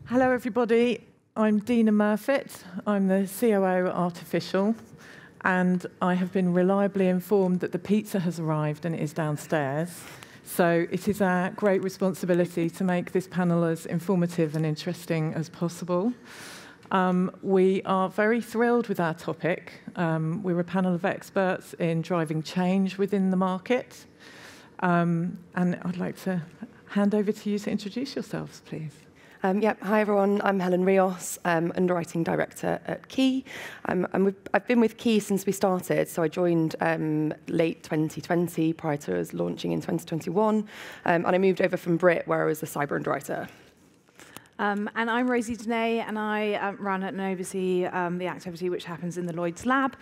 Hello, everybody. I'm Deana Murfitt. I'm the COO at Artificial, and I have been reliably informed that the pizza has arrived and it is downstairs. So it is our great responsibility to make this panel as informative and interesting as possible. We are very thrilled with our topic. We're a panel of experts in driving change within the market. And I'd like to hand over to you to introduce yourselves, please. Hi everyone, I'm Helen Rios, Underwriting Director at Key. I've been with Key since we started, so I joined late 2020 prior to us launching in 2021, and I moved over from Brit where I was a cyber underwriter. And I'm Rosie Denée, and I run and oversee the activity which happens in the Lloyd's lab.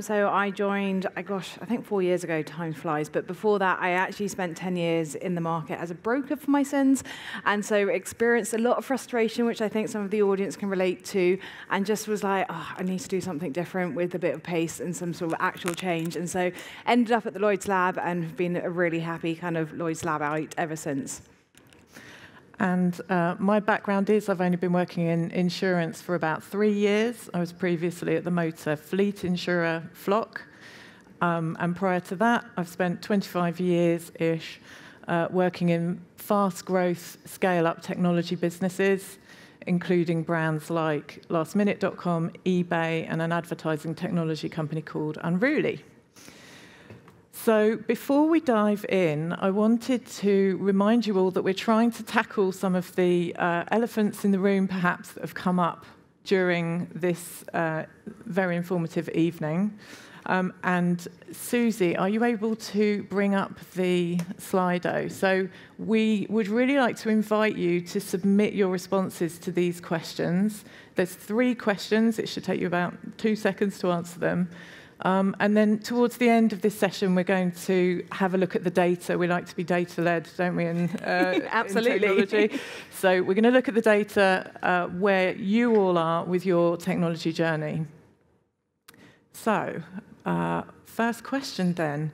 So I joined, I think 4 years ago, time flies, but before that I actually spent 10 years in the market as a broker for my sins, and so experienced a lot of frustration, which I think some of the audience can relate to, and just was like, oh, I need to do something different with a bit of pace and some sort of actual change. And so ended up at the Lloyd's lab and have been a really happy kind of Lloyd's labite ever since. And my background is I've only been working in insurance for about 3 years. I was previously at the motor fleet insurer Flock. And prior to that, I've spent 25 years-ish working in fast growth, scale-up technology businesses, including brands like lastminute.com, eBay, and an advertising technology company called Unruly. So before we dive in, I wanted to remind you all that we're trying to tackle some of the elephants in the room, perhaps, that have come up during this very informative evening. And Susie, are you able to bring up the Slido? So we would really like to invite you to submit your responses to these questions. There's 3 questions. It should take you about 2 seconds to answer them. And then towards the end of this session, we're going to have a look at the data. We like to be data-led, don't we, Absolutely. in technology. So we're going to look at the data where you all are with your technology journey. So first question then,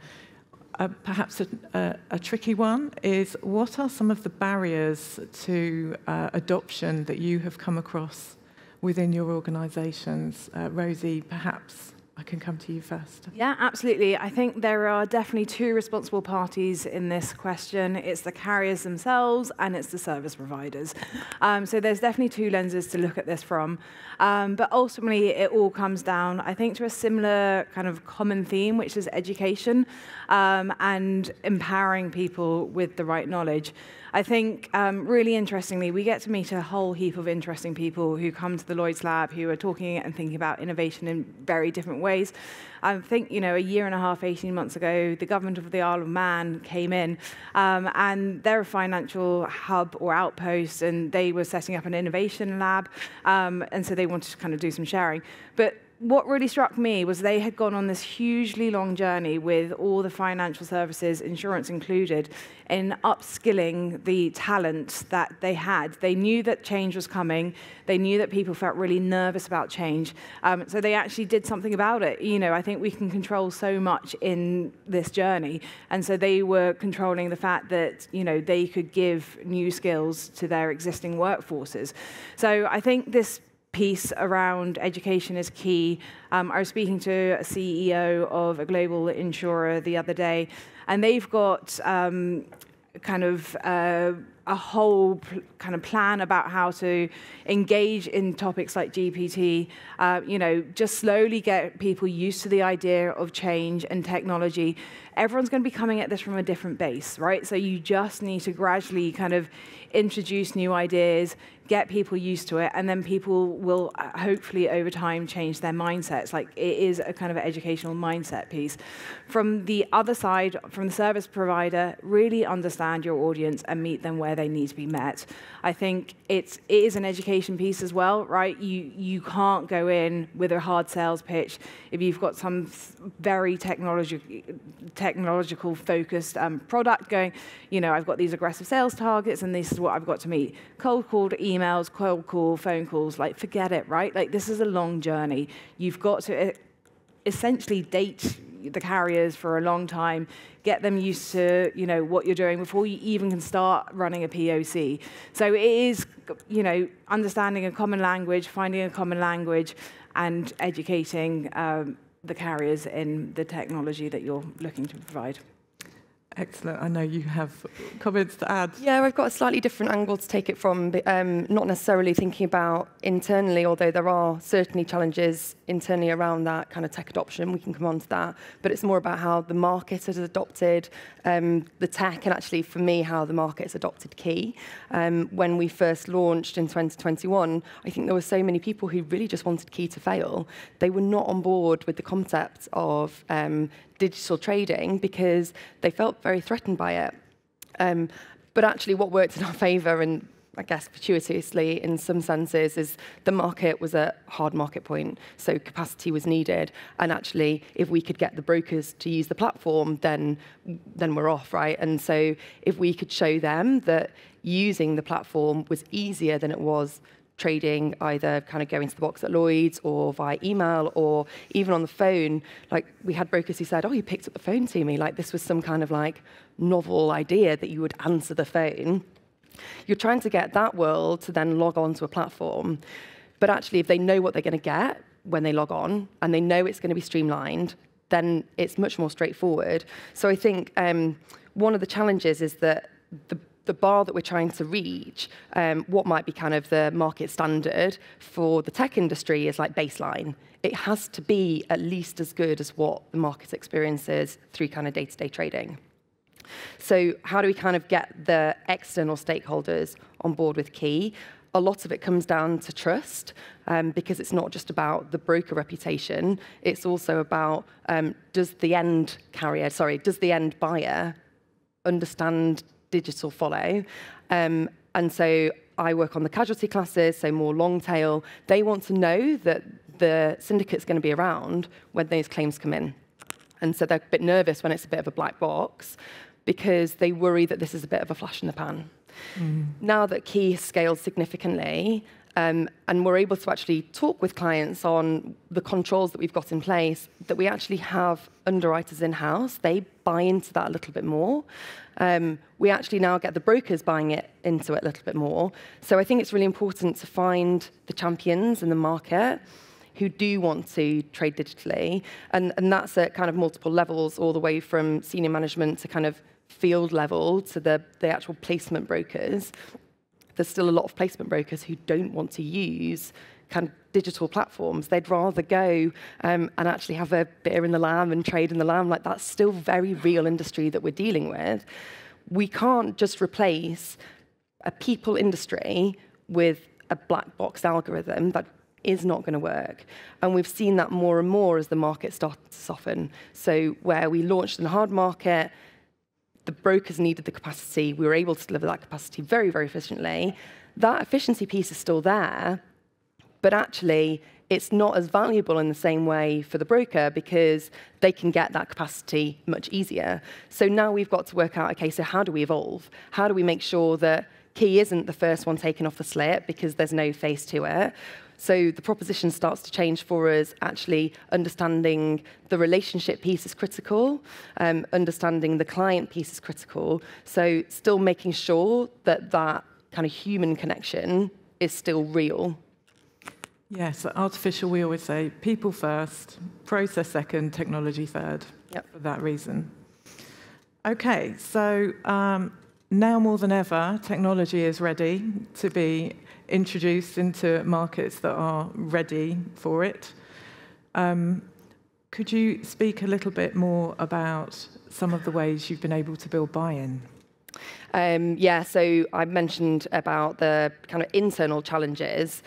perhaps a tricky one, is what are some of the barriers to adoption that you have come across within your organizations? Rosie, perhaps I can come to you first. Yeah, absolutely. I think there are definitely 2 responsible parties in this question. It's the carriers themselves and it's the service providers. So there's definitely 2 lenses to look at this from. But ultimately, it all comes down, I think, to a similar kind of common theme, which is education and empowering people with the right knowledge. I think, really interestingly, we get to meet a whole heap of interesting people who come to the Lloyd's lab who are talking and thinking about innovation in very different ways. I think, a year and a half, 18 months ago, the government of the Isle of Man came in, and they're a financial hub or outpost, and they were setting up an innovation lab, and so they wanted to kind of do some sharing. But what really struck me was they had gone on this hugely long journey with all the financial services, insurance included, in upskilling the talent that they had. They knew that change was coming. They knew that people felt really nervous about change. So they actually did something about it. I think we can control so much in this journey. And so they were controlling the fact that, they could give new skills to their existing workforces. So I think this piece around education is key. I was speaking to a CEO of a global insurer the other day, and they've got kind of a whole kind of plan about how to engage in topics like GPT, just slowly get people used to the idea of change and technology. Everyone's going to be coming at this from a different base, right? So you just need to gradually kind of introduce new ideas, get people used to it, and then people will hopefully over time change their mindsets. Like, it is a kind of educational mindset piece. From the other side, from the service provider, really understand your audience and meet them where they need to be met. I think it is an education piece as well, right? You can't go in with a hard sales pitch if you've got some very technological focused product going, I've got these aggressive sales targets and this is what I've got to meet. Cold called emails, cold call, phone calls, forget it, right? This is a long journey. You've got to essentially date the carriers for a long time, get them used to what you're doing before you even can start running a POC. So it is understanding a common language, finding a common language, and educating the carriers in the technology that you're looking to provide. Excellent. I know you have comments to add. Yeah, I've got a slightly different angle to take it from, not necessarily thinking about internally, although there are certainly challenges internally around that kind of tech adoption. We can come on to that. But it's more about how the market has adopted the tech, and actually, for me, how the market has adopted Key. When we first launched in 2021, I think there were so many people who really just wanted Key to fail. They were not on board with the concept of digital trading because they felt very threatened by it. But actually what worked in our favour, and I guess fortuitously in some senses, is the market was a hard market point, so capacity was needed. And actually, if we could get the brokers to use the platform, then we're off, right? And so if we could show them that using the platform was easier than it was trading, either kind of going to the box at Lloyd's or via email or even on the phone. Like, we had brokers who said, oh, you picked up the phone to me. Like, this was some kind of like novel idea that you would answer the phone. You're trying to get that world to then log on to a platform. But actually, if they know what they're going to get when they log on and they know it's going to be streamlined, then it's much more straightforward. So I think one of the challenges is that the bar that we're trying to reach, what might be kind of the market standard for the tech industry, is like baseline. It has to be at least as good as what the market experiences through kind of day-to-day trading. So how do we kind of get the external stakeholders on board with Key? A lot of it comes down to trust, because it's not just about the broker reputation. It's also about does the end buyer understand digital follow? And so I work on the casualty classes, so more long tail. They want to know that the syndicate's going to be around when those claims come in. And so they're a bit nervous when it's a bit of a black box because they worry that this is a bit of a flash in the pan. Now that Key has scaled significantly, and we're able to actually talk with clients on the controls that we've got in place, that we actually have underwriters in-house, they buy into that a little bit more. We actually now get the brokers buying into it a little bit more. So I think it's really important to find the champions in the market who do want to trade digitally. And that's at kind of multiple levels, all the way from senior management to kind of field level to the actual placement brokers. There's still a lot of placement brokers who don't want to use kind of digital platforms. They'd rather go and actually have a beer in the lamb and trade in the lamb. Like, that's still very real industry that we're dealing with. We can't just replace a people industry with a black box algorithm. That is not going to work. And we've seen that more and more as the market started to soften. So where we launched in the hard market, the brokers needed the capacity. We were able to deliver that capacity very, very efficiently. That efficiency piece is still there, but actually it's not as valuable in the same way for the broker because they can get that capacity much easier. So now we've got to work out, okay, so how do we evolve? How do we make sure that Key isn't the first one taken off the slip because there's no face to it? So the proposition starts to change for us. Actually understanding the relationship piece is critical. Understanding the client piece is critical. So still making sure that that kind of human connection is still real. Yes, artificial, we always say people first, process second, technology third, for that reason. Okay, so now more than ever, technology is ready to be introduced into markets that are ready for it. Could you speak a little bit more about some of the ways you've been able to build buy-in? Yeah, so I mentioned about the kind of internal challenges.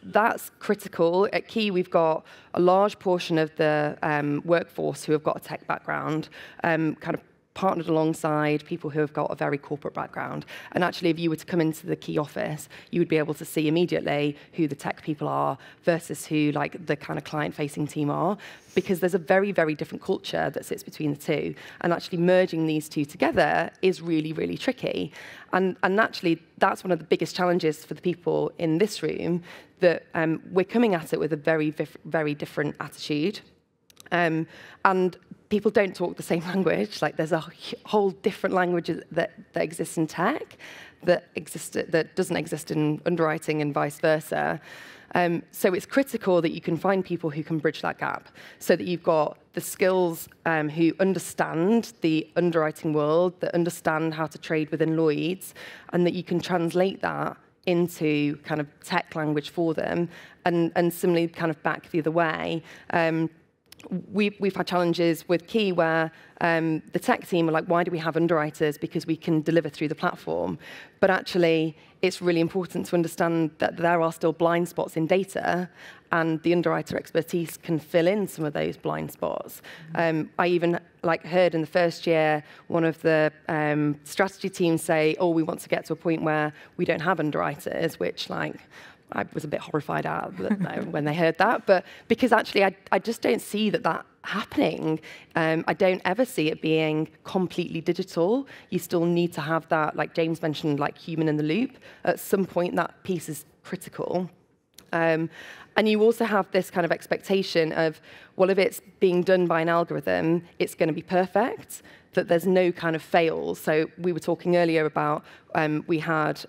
That's critical. At Key, we've got a large portion of the workforce who have got a tech background, kind of partnered alongside people who have got a very corporate background. And actually, if you were to come into the Key office, you would be able to see immediately who the tech people are versus who like the kind of client-facing team are, because there's a very, very different culture that sits between the two. And actually merging these two together is really, really tricky. And actually, that's one of the biggest challenges for the people in this room, that we're coming at it with a very, very different attitude. And people don't talk the same language. Like, there's a whole different language that exists in tech that doesn't exist in underwriting and vice versa. So it's critical that you can find people who can bridge that gap, so that you've got the skills who understand the underwriting world, that understand how to trade within Lloyd's, and that you can translate that into kind of tech language for them, and similarly kind of back the other way. We've had challenges with Key where the tech team are like, why do we have underwriters? Because we can deliver through the platform. But actually, it's really important to understand that there are still blind spots in data, and the underwriter expertise can fill in some of those blind spots. I even heard in the first year one of the strategy teams say, oh, we want to get to a point where we don't have underwriters, which I was a bit horrified at when they heard that, but because actually I just don't see that happening. I don't ever see it being completely digital. You still need to have that, like James mentioned, like human in the loop. At some point, that piece is critical. And you also have this kind of expectation of, well, if it's being done by an algorithm, it's going to be perfect, that there's no kind of fails. So we were talking earlier about we had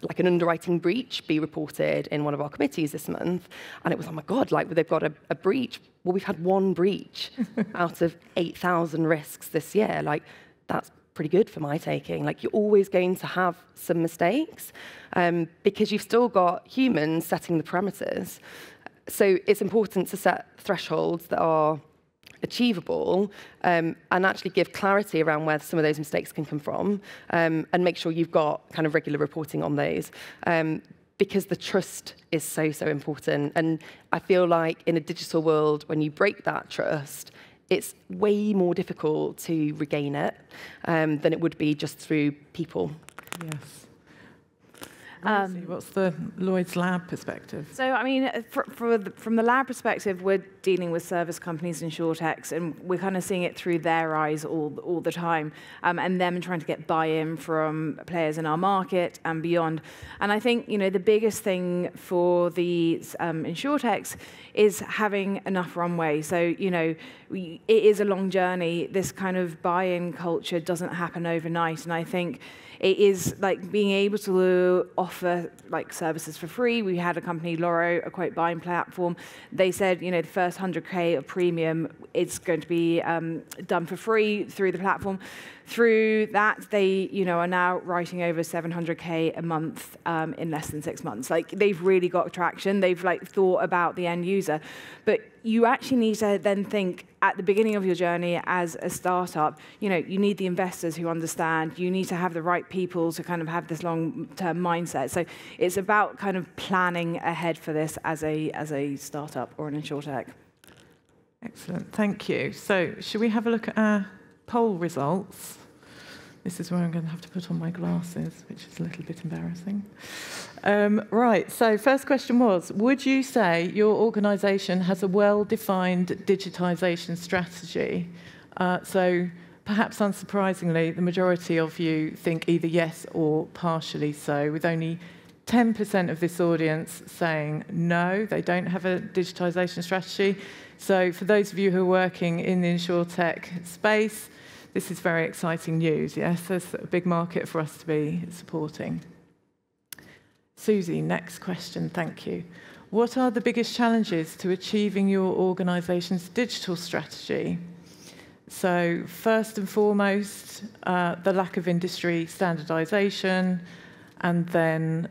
like an underwriting breach be reported in one of our committees this month, and it was, oh my God, they've got a breach. Well, we've had one breach out of 8,000 risks this year. That's pretty good for my taking. You're always going to have some mistakes because you've still got humans setting the parameters. So it's important to set thresholds that are achievable and actually give clarity around where some of those mistakes can come from, and make sure you've got kind of regular reporting on those, because the trust is so important. And I feel like in a digital world, when you break that trust, it's way more difficult to regain it than it would be just through people. Yes. Rosie, what's the Lloyd's Lab perspective? So, I mean, from the lab perspective, we're dealing with service companies and insurtechs, and we're kind of seeing it through their eyes all the time, and them trying to get buy-in from players in our market and beyond. And I think, the biggest thing for the insurtechs is having enough runway. So, it is a long journey. This kind of buy-in culture doesn't happen overnight, and I think it is being able to offer services for free. We had a company, Loro, a quote buying platform. They said, the first 100K of premium, it's going to be done for free through the platform. Through that, they are now writing over 700K a month in less than 6 months. They've really got traction. They've thought about the end user. But you actually need to then think at the beginning of your journey as a startup, you need the investors who understand. You need to have the right people to kind of have this long-term mindset. So it's about kind of planning ahead for this as a startup or an insurtech. Excellent, thank you. So should we have a look at our poll results? This is where I'm going to have to put on my glasses, which is a little bit embarrassing. Right, so first question was, would you say your organisation has a well-defined digitisation strategy? So perhaps unsurprisingly, the majority of you think either yes or partially so, with only 10% of this audience saying no, they don't have a digitisation strategy. So for those of you who are working in the insurtech space, this is very exciting news, yes? There's a big market for us to be supporting. Susie, next question, thank you. What are the biggest challenges to achieving your organisation's digital strategy? So first and foremost, the lack of industry standardisation, and then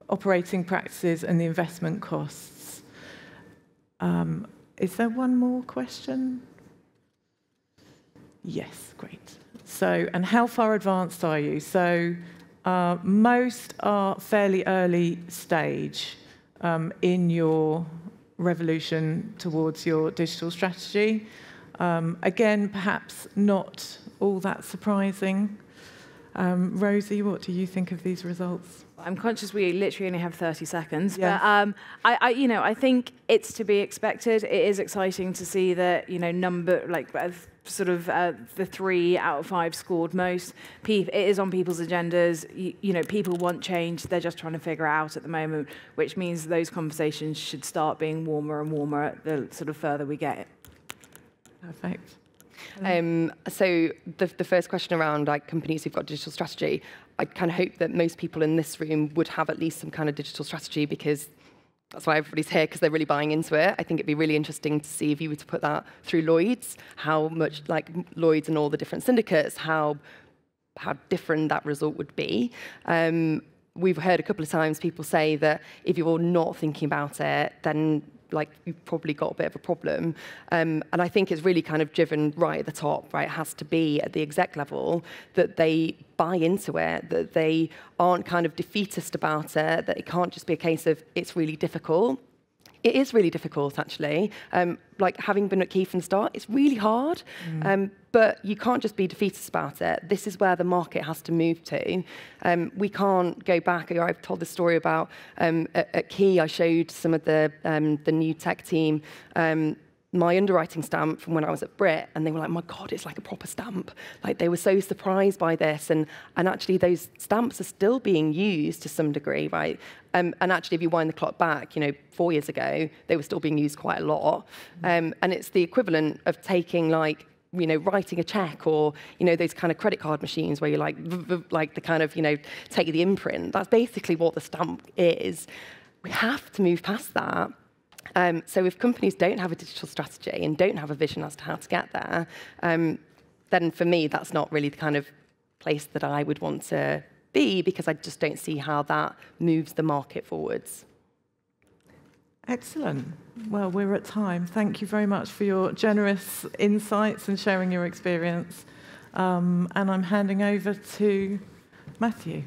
operating practices and the investment costs. Is there one more question? Yes, great. So, and how far advanced are you? So, most are fairly early stage in your revolution towards your digital strategy. Again, perhaps not all that surprising. Rosie, what do you think of these results? I'm conscious we literally only have 30 seconds, yes. But I think it's to be expected. It is exciting to see that sort of the 3 out of 5 scored most. It is on people's agendas. You know, people want change. They're just trying to figure it out at the moment, which means those conversations should start being warmer and warmer the sort of further we get. Perfect. So the first question around like companies who've got digital strategy, I kind of hope that most people in this room would have at least some kind of digital strategy, because that's why everybody's here, because they're really buying into it. I think it'd be really interesting to see if you were to put that through Lloyd's, how much, like Lloyd's and all the different syndicates, how different that result would be. We've heard a couple of times people say that if you're not thinking about it, then like you've probably got a bit of a problem. And I think it's really kind of driven right at the top, right? It has to be at the exec level that they buy into it, that they aren't kind of defeatist about it, that it can't just be a case of it's really difficult. It is really difficult, actually. Like having been at Key from the start, it's really hard. But you can't just be defeatist about it. This is where the market has to move to. We can't go back. I've told this story about at Key, I showed some of the new tech team my underwriting stamp from when I was at Brit, and they were like, my God, it's like a proper stamp. Like they were so surprised by this, and actually those stamps are still being used to some degree, right? And actually, if you wind the clock back, 4 years ago, they were still being used quite a lot. And it's the equivalent of taking like, writing a check, or, those kind of credit card machines where you're like the kind of, take the imprint. That's basically what the stamp is. We have to move past that. So if companies don't have a digital strategy and don't have a vision as to how to get there, then for me, that's not really the kind of place that I would want to be, because I just don't see how that moves the market forwards. Excellent. Well, we're at time. Thank you very much for your generous insights and sharing your experience. And I'm handing over to Matthew.